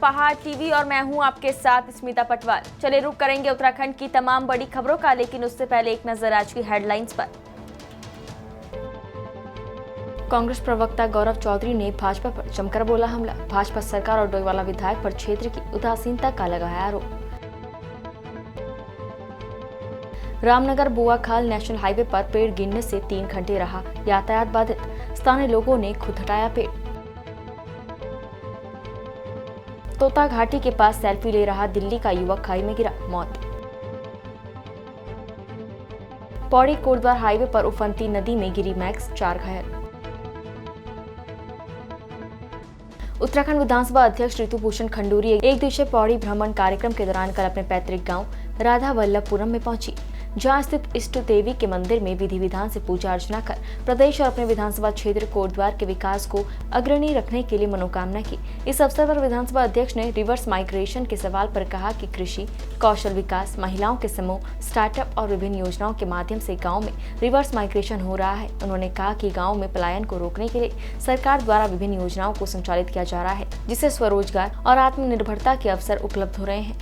पहाड़ टीवी और मैं हूं आपके साथ स्मिता पटवाल। चले रुक करेंगे उत्तराखंड की तमाम बड़ी खबरों का, लेकिन उससे पहले एक नजर आज की हेडलाइंस पर। कांग्रेस प्रवक्ता गौरव चौधरी ने भाजपा पर जमकर बोला हमला। भाजपा सरकार और डोईवाला विधायक पर क्षेत्र की उदासीनता का लगाया आरोप। रामनगर बुआखाल नेशनल हाईवे पर पेड़ गिरने से 3 घंटे रहा यातायात बाधित। स्थानीय लोगों ने खुद हटाया पेड़। तोता घाटी के पास सेल्फी ले रहा दिल्ली का युवक खाई में गिरा, मौत। पौड़ी कोटद्वार हाईवे पर उफनती नदी में गिरी मैक्स, 4 घायल। उत्तराखंड विधानसभा अध्यक्ष ऋतुभूषण खंडूरी एक दिवसीय पौड़ी भ्रमण कार्यक्रम के दौरान कल अपने पैतृक गांव राधा वल्लभपुरम में पहुंची, जहां स्थित इष्ट देवी के मंदिर में विधि विधान से पूजा अर्चना कर प्रदेश और अपने विधानसभा क्षेत्र कोटद्वार के विकास को अग्रणी रखने के लिए मनोकामना की। इस अवसर पर विधानसभा अध्यक्ष ने रिवर्स माइग्रेशन के सवाल पर कहा कि कृषि, कौशल विकास, महिलाओं के समूह, स्टार्टअप और विभिन्न योजनाओं के माध्यम से गाँव में रिवर्स माइग्रेशन हो रहा है। उन्होंने कहा कि गाँव में पलायन को रोकने के लिए सरकार द्वारा विभिन्न योजनाओं को संचालित किया जा रहा है, जिससे स्वरोजगार और आत्मनिर्भरता के अवसर उपलब्ध हो रहे हैं।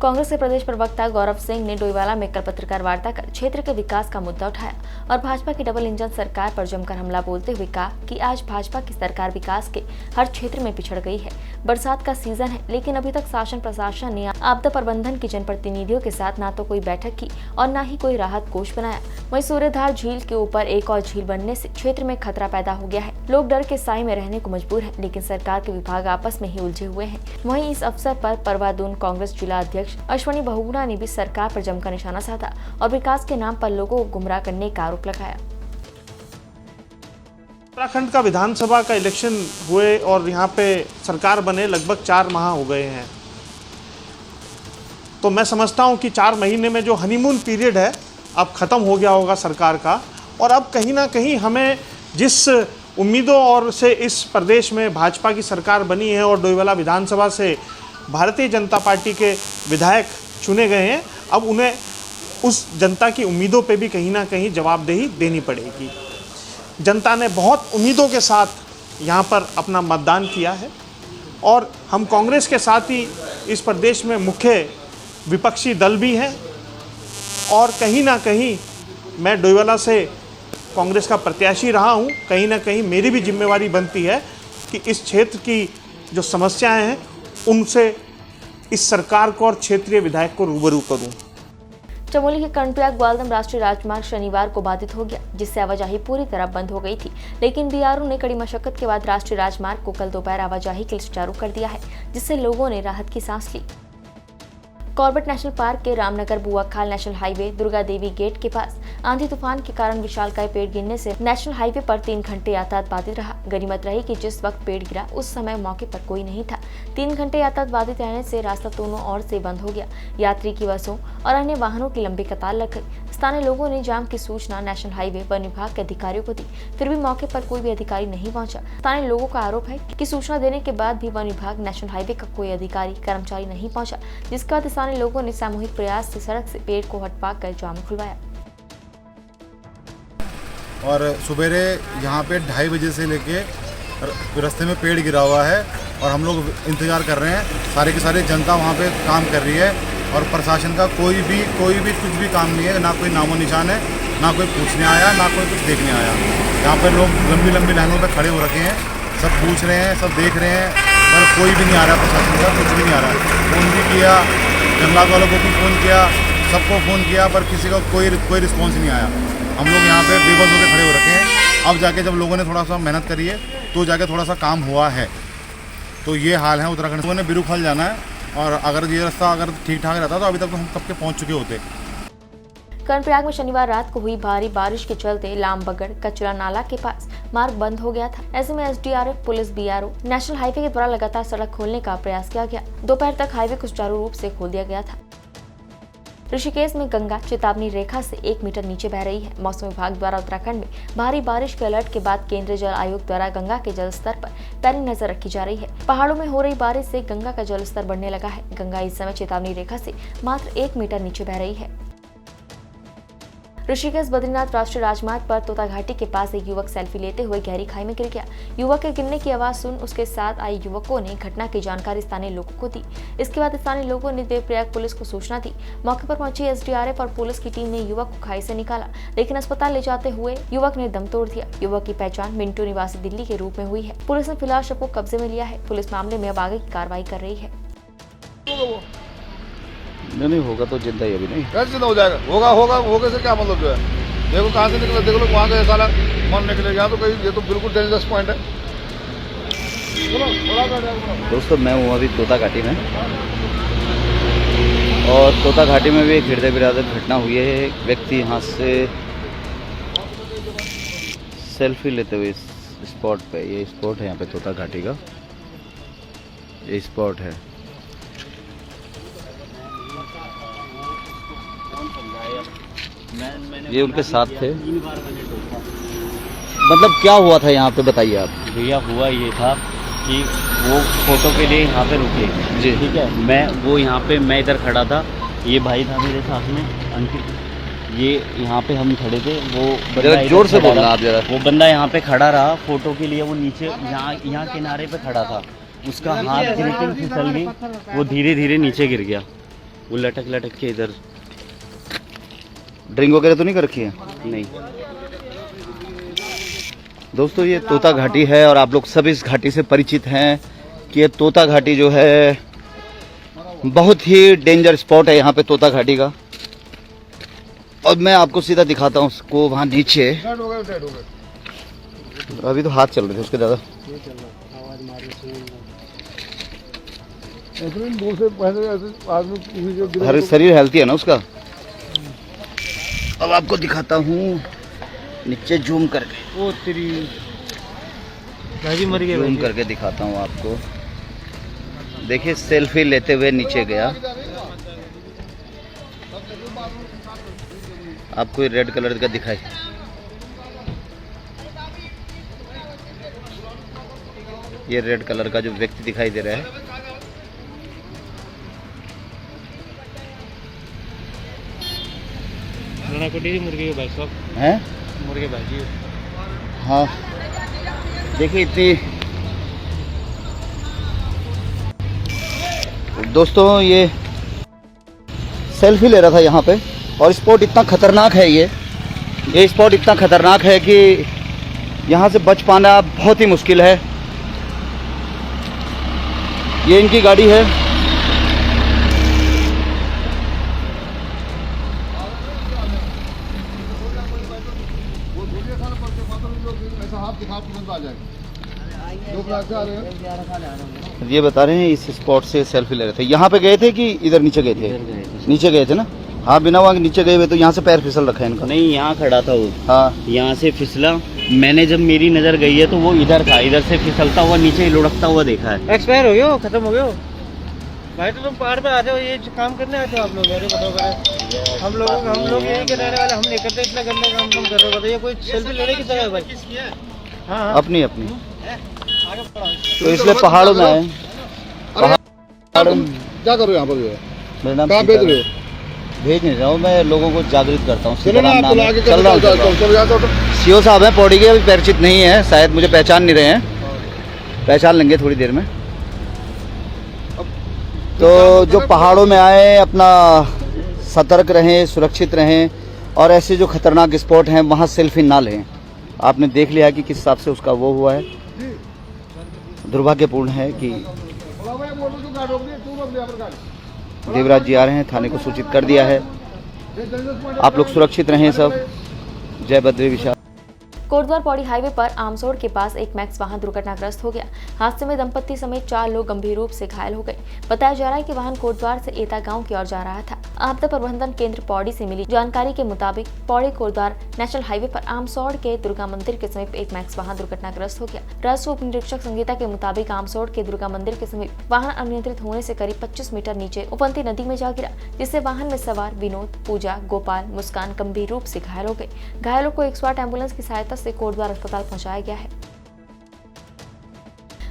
कांग्रेस के प्रदेश प्रवक्ता गौरव सिंह ने डोईवाला में कल पत्रकार वार्ता कर क्षेत्र के विकास का मुद्दा उठाया और भाजपा की डबल इंजन सरकार पर जमकर हमला बोलते हुए कहा कि आज भाजपा की सरकार विकास के हर क्षेत्र में पिछड़ गई है। बरसात का सीजन है, लेकिन अभी तक शासन प्रशासन ने आपदा प्रबंधन की जनप्रतिनिधियों के साथ ना तो कोई बैठक की और न ही कोई राहत कोष बनाया। वहीं सूर्यधार झील के ऊपर एक और झील बनने से क्षेत्र में खतरा पैदा हो गया है। लोग डर के साए में रहने को मजबूर है, लेकिन सरकार के विभाग आपस में ही उलझे हुए हैं। वहीं इस अवसर पर परवादून कांग्रेस जिला अध्यक्ष अश्वनी बहुगुणा ने भी सरकार पर जमकर निशाना साधा और विकास के नाम पर लोगों को गुमराह करने का आरोप लगाया। उत्तराखंड का विधानसभा का इलेक्शन हुए और यहाँ पे सरकार बने लगभग 4 माह हो गए हैं, तो मैं समझता हूँ कि 4 महीने में जो हनीमून पीरियड है अब ख़त्म हो गया होगा सरकार का। और अब कहीं ना कहीं हमें जिस उम्मीदों और से इस प्रदेश में भाजपा की सरकार बनी है और डोईवाला विधानसभा से भारतीय जनता पार्टी के विधायक चुने गए हैं, अब उन्हें उस जनता की उम्मीदों पे भी कहीं ना कहीं जवाबदेही देनी पड़ेगी। जनता ने बहुत उम्मीदों के साथ यहाँ पर अपना मतदान किया है और हम कांग्रेस के साथ ही इस प्रदेश में मुख्य विपक्षी दल भी हैं और कहीं ना कहीं मैं डोईवाला से कांग्रेस का प्रत्याशी रहा हूँ। कहीं ना कहीं मेरी भी जिम्मेवारी बनती है कि इस क्षेत्र की जो समस्याएं हैं उनसे इस सरकार को और क्षेत्रीय विधायक को रूबरू करूं। चमोली के कर्णप्रयाग ग्वालदम राष्ट्रीय राजमार्ग शनिवार को बाधित हो गया, जिससे आवाजाही पूरी तरह बंद हो गई थी, लेकिन बीआरओ ने कड़ी मशक्कत के बाद राष्ट्रीय राजमार्ग को कल दोपहर आवाजाही के लिए सुचारू कर दिया है, जिससे लोगों ने राहत की सांस ली। कॉर्बेट नेशनल पार्क के Ramnagar Buakhal national highway Durga Devi gate के पास आंधी तूफान के कारण विशालकाय पेड़ गिरने से नेशनल हाईवे पर 3 घंटे यातायात बाधित रहा। गनीमत रही कि जिस वक्त पेड़ गिरा उस समय मौके पर कोई नहीं था। 3 घंटे यातायात बाधित रहने से रास्ता दोनों ओर से बंद हो गया। यात्री की बसों और अन्य वाहनों की लंबी कतार लग गई। स्थानीय लोगों ने जाम की सूचना नेशनल हाईवे वन विभाग के अधिकारियों को दी, फिर भी मौके पर कोई भी अधिकारी नहीं पहुंचा। स्थानीय लोगों का आरोप है कि सूचना देने के बाद भी वन विभाग नेशनल हाईवे का कोई अधिकारी कर्मचारी नहीं पहुंचा, जिसके बाद स्थानीय लोगों ने सामूहिक प्रयास से सड़क से पेड़ को हटवाकर जाम खुलवाया। और सुबेरे यहाँ पे 2:30 बजे से लेके रास्ते में पेड़ गिरा हुआ है और हम लोग इंतजार कर रहे हैं। सारे की सारी जनता वहाँ पे काम कर रही है और प्रशासन का कोई भी कुछ भी काम नहीं है। ना कोई नामो निशान है, ना कोई पूछने आया, ना कोई कुछ देखने आया। यहाँ पर लोग लंबी लंबी लाइनों पे खड़े हो रखे हैं, सब पूछ रहे हैं, सब देख रहे हैं, पर कोई भी नहीं आ रहा। प्रशासन का कुछ भी नहीं आ रहा। फ़ोन भी किया, जंगलात वालों को भी फ़ोन किया, सबको फ़ोन किया, पर किसी का कोई रिस्पॉन्स नहीं आया। हम लोग यहाँ पे बेबस होकर खड़े हो रखे हैं। अब जाके जब लोगों ने थोड़ा सा मेहनत करी है तो जाके थोड़ा सा काम हुआ है। तो ये हाल है उत्तराखंड। लोगों ने बिरुखल जाना है और अगर ये रास्ता अगर ठीक ठाक रहता तो अभी तक तो हम कब के पहुँच चुके होते। कर्णप्रयाग में शनिवार रात को हुई भारी बारिश के चलते लामबगड़ कचरा नाला के पास मार्ग बंद हो गया था। ऐसे में SDRF, police, BRO, national highway के द्वारा लगातार सड़क खोलने का प्रयास किया गया। दोपहर तक हाईवे को सुचारू रूप से खोल दिया गया था। ऋषिकेश में गंगा चेतावनी रेखा से 1 मीटर नीचे बह रही है। मौसम विभाग द्वारा उत्तराखंड में भारी बारिश के अलर्ट के बाद केंद्रीय जल आयोग द्वारा गंगा के जल स्तर पर पैनी नजर रखी जा रही है। पहाड़ों में हो रही बारिश से गंगा का जल स्तर बढ़ने लगा है। गंगा इस समय चेतावनी रेखा से मात्र 1 मीटर नीचे बह रही है। ऋषिकेश बद्रीनाथ राष्ट्रीय राजमार्ग पर तोता घाटी के पास एक युवक सेल्फी लेते हुए गहरी खाई में गिर गया। युवक के गिरने की आवाज सुन उसके साथ आए युवकों ने घटना की जानकारी स्थानीय लोगों को दी। इसके बाद स्थानीय लोगों ने देवप्रयाग पुलिस को सूचना दी। मौके पर पहुंची एसडीआरएफ और पुलिस की टीम ने युवक को खाई से निकाला, लेकिन अस्पताल ले जाते हुए युवक ने दम तोड़ दिया। युवक की पहचान मिंटू निवासी दिल्ली के रूप में हुई है। पुलिस ने फिलहाल शव को कब्जे में लिया है। पुलिस मामले में अब आगे की कार्रवाई कर रही है। नहीं होगा तो जिंदा ही अभी नहीं। कैसे जिंदा हो जाएगा? होगा से क्या मतलब जो है? देखो कहाँ से निकला, देखो लोग वहाँ गए, साला मन निकले। यहाँ तो कहीं ये तो बिल्कुल डेंजरस पॉइंट है। दोस्तों मैं हूँ अभी तोता घाटी में, और तोता घाटी में भी एक हृदय विदारक घटना हुई है। एक व्यक्ति यहाँ से सेल्फी लेते हुए इस स्पॉट पे, ये स्पॉट है यहाँ पे तोता घाटी का, ये स्पॉट है। ये उनके साथ थे। मतलब क्या हुआ था यहाँ पे, बताइए आप। भैया हुआ ये था कि वो फोटो के लिए यहाँ पे रुके जी। ठीक है, मैं इधर खड़ा था, ये भाई था मेरे साथ में अंकित, ये यहाँ पे हम खड़े थे। वो जरा जोर से बोलना आप जरा। वो बंदा यहाँ पे खड़ा रहा फोटो के लिए, वो नीचे यहाँ किनारे पे खड़ा था, उसका हाथ गिर फिसल गई, वो धीरे धीरे नीचे गिर गया। वो लटक के इधर। ड्रिंक वगैरह तो नहीं कर रखी है? नहीं। दोस्तों ये तोता घाटी है और आप लोग सब इस घाटी से परिचित हैं कि ये तोता घाटी जो है बहुत ही डेंजर स्पॉट है यहाँ पे तोता घाटी का। और मैं आपको सीधा दिखाता हूँ उसको वहाँ नीचे। अभी तो हाथ चल रहे थे उसके दादा। हर शरीर हेल्थी है ना उसका। अब आपको दिखाता हूँ नीचे जूम करके। वो तेरी भाई मर गया। जूम करके दिखाता हूँ आपको। देखिए सेल्फी लेते हुए नीचे गया। आपको ये रेड कलर का दिखाई, ये रेड कलर का जो व्यक्ति दिखाई दे रहा है, मुर्गे भाई साहब हैं? मुर्गे भाजी। हाँ देखिए इतनी। दोस्तों ये सेल्फी ले रहा था यहाँ पे, और स्पॉट इतना खतरनाक है, ये स्पॉट इतना खतरनाक है कि यहाँ से बच पाना बहुत ही मुश्किल है। ये इनकी गाड़ी है। ये बता रहे हैं इस स्पॉट से सेल्फी ले रहे थे। यहाँ पे गए थे कि इधर नीचे गए थे? नीचे गए थे ना। हाँ बिना वहाँ के नीचे गए हुए तो यहाँ से पैर फिसल रखा है इनका। नहीं, यहाँ खड़ा था वो। हाँ यहाँ से फिसला। मैंने जब मेरी नज़र गई है तो वो इधर था, इधर से फिसलता हुआ नीचे लुढ़कता हुआ देखा है। एक्सपायर हो गया, खत्म हो गया भाई। तो तुम पहाड़ पे आ जाओ, ये काम करने आते हो आप लोग? अरे बताओ करे, हम लोग यही के रहने वाले, हम नहीं करते इतना गंदा काम तुम कर रहे हो। बताइए कोई सेल्फी लेने की तरह है भाई? हाँ अपनी तो इसलिए पहाड़ों में आए। क्या करो यहाँ पर? मेरा नाम कहाँ भेज रहे हो? भेज नहीं रहा हूँ, मैं लोगों को जागृत करता हूँ। चलो ना, आप तो आगे चल रहा हूँ। सीओ साहब हैं पौड़ी के, अभी परिचित नहीं है, शायद मुझे पहचान नहीं रहे हैं, पहचान लेंगे थोड़ी देर में। तो जो पहाड़ों में आए अपना सतर्क रहें, सुरक्षित रहें, और ऐसे जो खतरनाक स्पॉट हैं वहाँ सेल्फी ना लें। आपने देख लिया कि किस हिसाब से उसका वो हुआ है। दुर्भाग्यपूर्ण है कि देवराज जी आ रहे हैं, थाने को सूचित कर दिया है। आप लोग सुरक्षित रहें सब। जय बद्री विशाल। कोटद्वार पौड़ी हाईवे पर आमसोड़ के पास एक मैक्स वाहन दुर्घटनाग्रस्त हो गया। हादसे में दंपत्ति समेत 4 लोग गंभीर रूप से घायल हो गए। बताया जा रहा है कि वाहन कोटद्वार से एता गांव की ओर जा रहा था। आपदा प्रबंधन केंद्र पौड़ी से मिली जानकारी के मुताबिक पौड़ी कोटद्वार नेशनल हाईवे पर आमसोड़ के दुर्गा मंदिर के समीप एक मैक्स वाहन दुर्घटनाग्रस्त हो गया। राजस्व उप निरीक्षक संगीता के मुताबिक आमसोड़ के दुर्गा मंदिर के समीप वाहन अनियंत्रित होने से करीब 25 मीटर नीचे उफनती नदी में जा गिरा, जिससे वाहन में सवार विनोद, पूजा, गोपाल, मुस्कान गंभीर रूप से घायल हो गए। घायलों को 108 एम्बुलेंस की सहायता से कोटद्वार अस्पताल पहुंचाया गया है।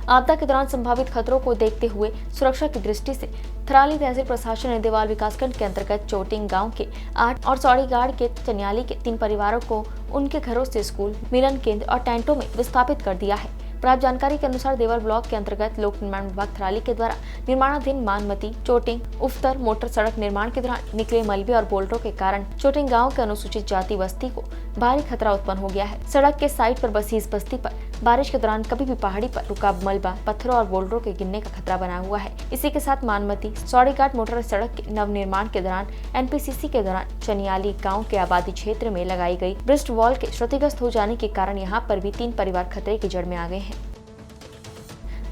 आपदा के दौरान संभावित खतरों को देखते हुए सुरक्षा की दृष्टि से थराली तहसील प्रशासन ने देवाल विकासखंड के अंतर्गत चोटिंग गांव के 8 और सौड़ीगाड़ के चनियाली के 3 परिवारों को उनके घरों से स्कूल, मिलन केंद्र और टेंटों में विस्थापित कर दिया है। प्राप्त जानकारी के अनुसार देवल ब्लॉक के अंतर्गत लोक निर्माण विभाग थराली के द्वारा निर्माणाधीन मानमती, चोटिंग, उफ्तर मोटर सड़क निर्माण के दौरान निकले मलबे और बोल्टों के कारण चोटिंग गांव के अनुसूचित जाति बस्ती को भारी खतरा उत्पन्न हो गया है। सड़क के साइड पर बसी इस बस्ती पर बारिश के दौरान कभी भी पहाड़ी पर रुका मलबा, पत्थरों और बोल्टों के गिरने का खतरा बना हुआ है। इसी के साथ मानमती सौड़ीघाट मोटर सड़क के नव निर्माण के दौरान NPCC के दौरान चनियाली गांव के आबादी क्षेत्र में लगाई गई ब्रिस्ट वॉल के क्षतिग्रस्त हो जाने के कारण यहां पर भी 3 परिवार खतरे की जड़ में आ गए हैं।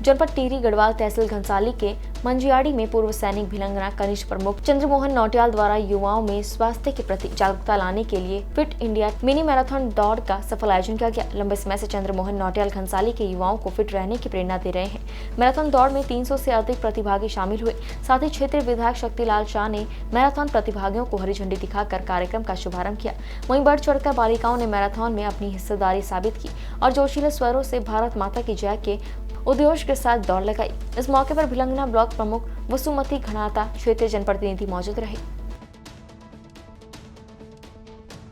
जनपद टिहरी गढ़वाल तहसील घनसाली के मंजियाड़ी में पूर्व सैनिक भिलंगना कनिष्ठ प्रमुख चंद्रमोहन नौटियाल द्वारा युवाओं में स्वास्थ्य के प्रति जागरूकता लाने के लिए फिट इंडिया मिनी मैराथन दौड़ का सफल आयोजन किया गया। लंबे समय से चंद्रमोहन नौटियाल घनसाली के युवाओं को फिट रहने की प्रेरणा दे रहे हैं। मैराथन दौड़ में 300 से अधिक प्रतिभागी शामिल हुए। साथ ही क्षेत्रीय विधायक शक्तिलाल शाह ने मैराथन प्रतिभागियों को हरी झंडी दिखाकर कार्यक्रम का शुभारंभ किया। वहीं बढ़ चढ़कर बालिकाओं ने मैराथन में अपनी हिस्सेदारी साबित की और जोशीले स्वरों से भारत माता की जय के उद्घोष के साथ दौड़ लगाई। इस मौके पर भिलंगना ब्लॉक प्रमुख वसुमती घनाता, क्षेत्रीय जनप्रतिनिधि मौजूद रहे।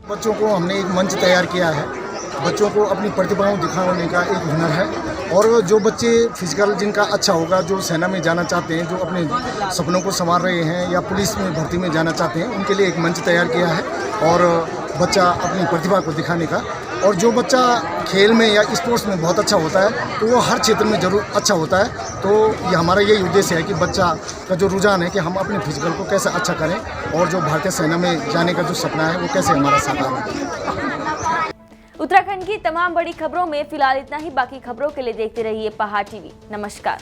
बच्चों को हमने एक मंच तैयार किया है। बच्चों को अपनी प्रतिभाओं दिखाने का एक हुनर है और जो बच्चे फिजिकल जिनका अच्छा होगा, जो सेना में जाना चाहते हैं, जो अपने सपनों को संवार रहे हैं या पुलिस में भर्ती में जाना चाहते हैं, उनके लिए एक मंच तैयार किया है और बच्चा अपनी प्रतिभा को दिखाने का। और जो बच्चा खेल में या स्पोर्ट्स में बहुत अच्छा होता है तो वो हर क्षेत्र में जरूर अच्छा होता है। तो ये हमारा यही उद्देश्य है कि बच्चा का जो रुझान है कि हम अपने फिजिकल को कैसे अच्छा करें और जो भारतीय सेना में जाने का जो सपना है वो कैसे हमारा साकार है। उत्तराखंड की तमाम बड़ी खबरों में फिलहाल इतना ही। बाकी खबरों के लिए देखते रहिए पहाड़ टीवी। नमस्कार।